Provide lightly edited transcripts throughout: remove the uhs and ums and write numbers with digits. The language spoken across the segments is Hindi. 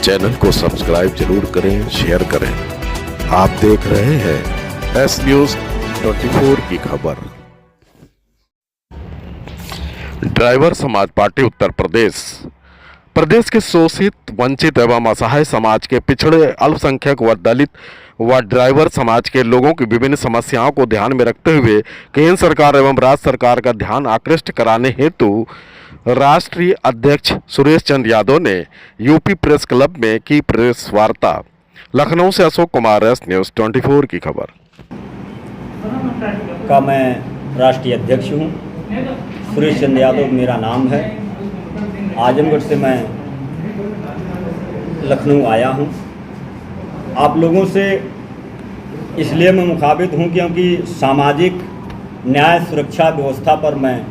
चैनल को सब्सक्राइब जरूर करें, शेयर करें। आप देख रहे हैं एस न्यूज 24 की खबर। ड्राइवर समाज पार्टी उत्तर प्रदेश के शोषित, वंचित एवं असहाय समाज के पिछड़े, अल्पसंख्यक व दलित व ड्राइवर समाज के लोगों की विभिन्न समस्याओं को ध्यान में रखते हुए केंद्र सरकार एवं राज्य सरकार का ध्यान आकृष्ट कराने हेतु राष्ट्रीय अध्यक्ष सुरेश चंद्र यादव ने यूपी प्रेस क्लब में की प्रेस वार्ता। लखनऊ से अशोक कुमार, एस न्यूज 24 की खबर। का मैं राष्ट्रीय अध्यक्ष हूँ। सुरेश चंद्र यादव मेरा नाम है। आजमगढ़ से मैं लखनऊ आया हूँ। आप लोगों से इसलिए मैं मुखातिब हूँ क्योंकि सामाजिक न्याय सुरक्षा व्यवस्था पर मैं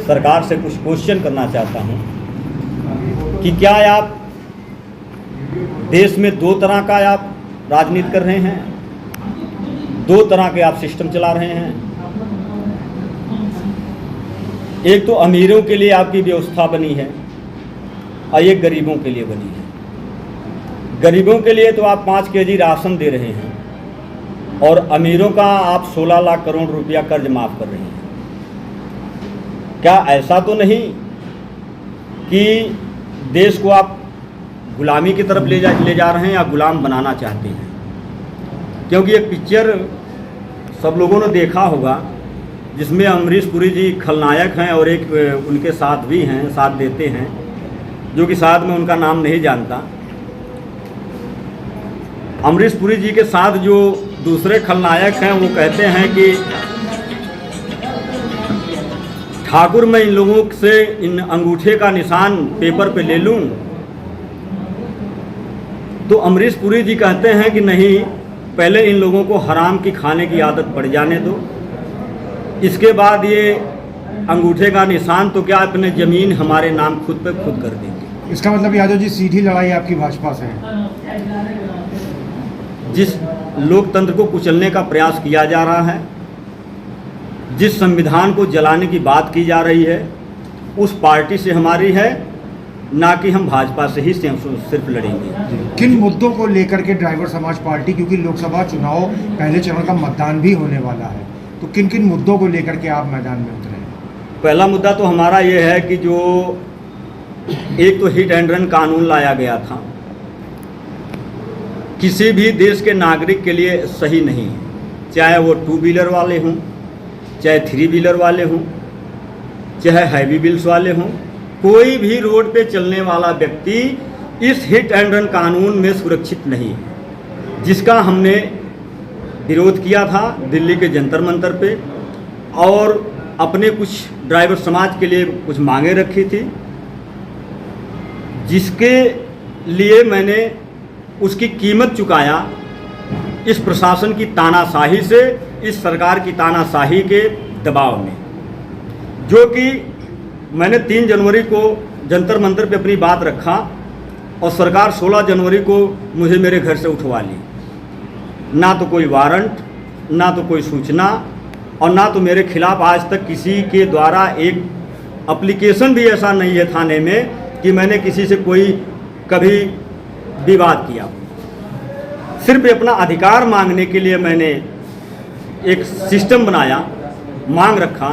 सरकार से कुछ क्वेश्चन करना चाहता हूँ कि क्या आप देश में दो तरह का आप राजनीति कर रहे हैं, दो तरह के आप सिस्टम चला रहे हैं। एक तो अमीरों के लिए आपकी व्यवस्था बनी है और एक गरीबों के लिए बनी है। गरीबों के लिए तो आप 5 केजी राशन दे रहे हैं और अमीरों का आप 16 लाख करोड़ रुपया कर्ज माफ़ कर रहे हैं। क्या ऐसा तो नहीं कि देश को आप गुलामी की तरफ ले जा रहे हैं या गुलाम बनाना चाहते हैं? क्योंकि एक पिक्चर सब लोगों ने देखा होगा जिसमें अमरीश पुरी जी खलनायक हैं और एक उनके साथ भी हैं, साथ देते हैं, जो कि साथ में उनका नाम नहीं जानता। अमरीश पुरी जी के साथ जो दूसरे खलनायक हैं वो कहते हैं कि ठाकुर मैं इन लोगों से इन अंगूठे का निशान पेपर पे ले लूं, तो अमरीश पुरी जी कहते हैं कि नहीं, पहले इन लोगों को हराम की खाने की आदत पड़ जाने दो, इसके बाद ये अंगूठे का निशान तो क्या अपने ज़मीन हमारे नाम खुद पे खुद कर देंगे। इसका मतलब यादव जी सीधी लड़ाई आपकी भाजपा से है। जिस लोकतंत्र को कुचलने का प्रयास किया जा रहा है, जिस संविधान को जलाने की बात की जा रही है, उस पार्टी से हमारी है, ना कि हम भाजपा से ही सिर्फ लड़ेंगे। किन मुद्दों को लेकर के ड्राइवर समाज पार्टी, क्योंकि लोकसभा चुनाव पहले चरण का मतदान भी होने वाला है, तो किन किन मुद्दों को लेकर के आप मैदान में उतरे? पहला मुद्दा तो हमारा ये है कि जो एक तो हिट एंड रन कानून लाया गया था, किसी भी देश के नागरिक के लिए सही नहीं है, चाहे वो 2 व्हीलर वाले हों, चाहे 3 व्हीलर वाले हों, चाहे हैवी व्हील्स वाले हों। कोई भी रोड पे चलने वाला व्यक्ति इस हिट एंड रन कानून में सुरक्षित नहीं है, जिसका हमने विरोध किया था दिल्ली के जंतर मंतर पे और अपने कुछ ड्राइवर समाज के लिए कुछ मांगे रखी थी, जिसके लिए मैंने उसकी कीमत चुकाया इस प्रशासन की तानाशाही से, इस सरकार की तानाशाही के दबाव में। जो कि मैंने 3 जनवरी को जंतर मंतर पे अपनी बात रखा और सरकार 16 जनवरी को मुझे मेरे घर से उठवा ली। ना तो कोई वारंट, ना तो कोई सूचना और ना तो मेरे खिलाफ आज तक किसी के द्वारा एक एप्लीकेशन भी ऐसा नहीं है थाने में कि मैंने किसी से कोई कभी विवाद किया। सिर्फ अपना अधिकार मांगने के लिए मैंने एक सिस्टम बनाया, मांग रखा।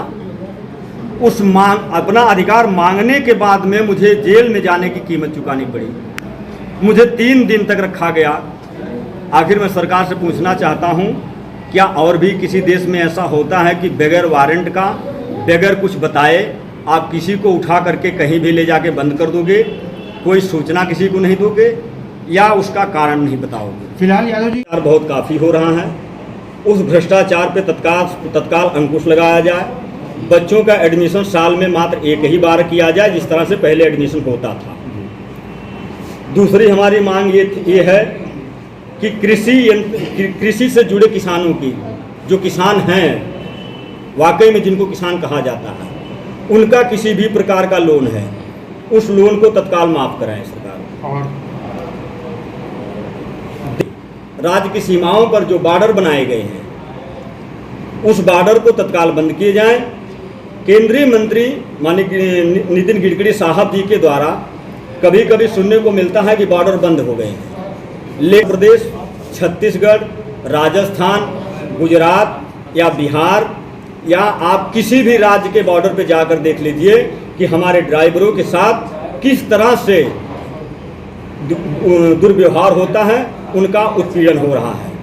उस अपना अधिकार मांगने के बाद में मुझे जेल में जाने की कीमत चुकानी पड़ी। मुझे 3 दिन तक रखा गया। आखिर मैं सरकार से पूछना चाहता हूं, क्या और भी किसी देश में ऐसा होता है कि बगैर वारंट का, बगैर कुछ बताए आप किसी को उठा करके कहीं भी ले जाके बंद कर दोगे, कोई सूचना किसी को नहीं दोगे या उसका कारण नहीं बताओगे? फिलहाल यादव जी बहुत काफ़ी हो रहा है। उस भ्रष्टाचार पे तत्काल अंकुश लगाया जाए। बच्चों का एडमिशन साल में मात्र 1 ही बार किया जाए, जिस तरह से पहले एडमिशन होता था। दूसरी हमारी मांग ये है कि कृषि से जुड़े किसानों की, जो किसान हैं वाकई में जिनको किसान कहा जाता है, उनका किसी भी प्रकार का लोन है, उस लोन को तत्काल माफ़ कराएं सरकार। और राज्य की सीमाओं पर जो बॉर्डर बनाए गए हैं, उस बॉर्डर को तत्काल बंद किए जाएं। केंद्रीय मंत्री माननीय नितिन गडकरी साहब जी के द्वारा कभी कभी सुनने को मिलता है कि बॉर्डर बंद हो गए हैं, लेकिन प्रदेश, छत्तीसगढ़, राजस्थान, गुजरात या बिहार या आप किसी भी राज्य के बॉर्डर पे जाकर देख लीजिए कि हमारे ड्राइवरों के साथ किस तरह से दुर्व्यवहार होता है, उनका उत्पीड़न हो रहा है।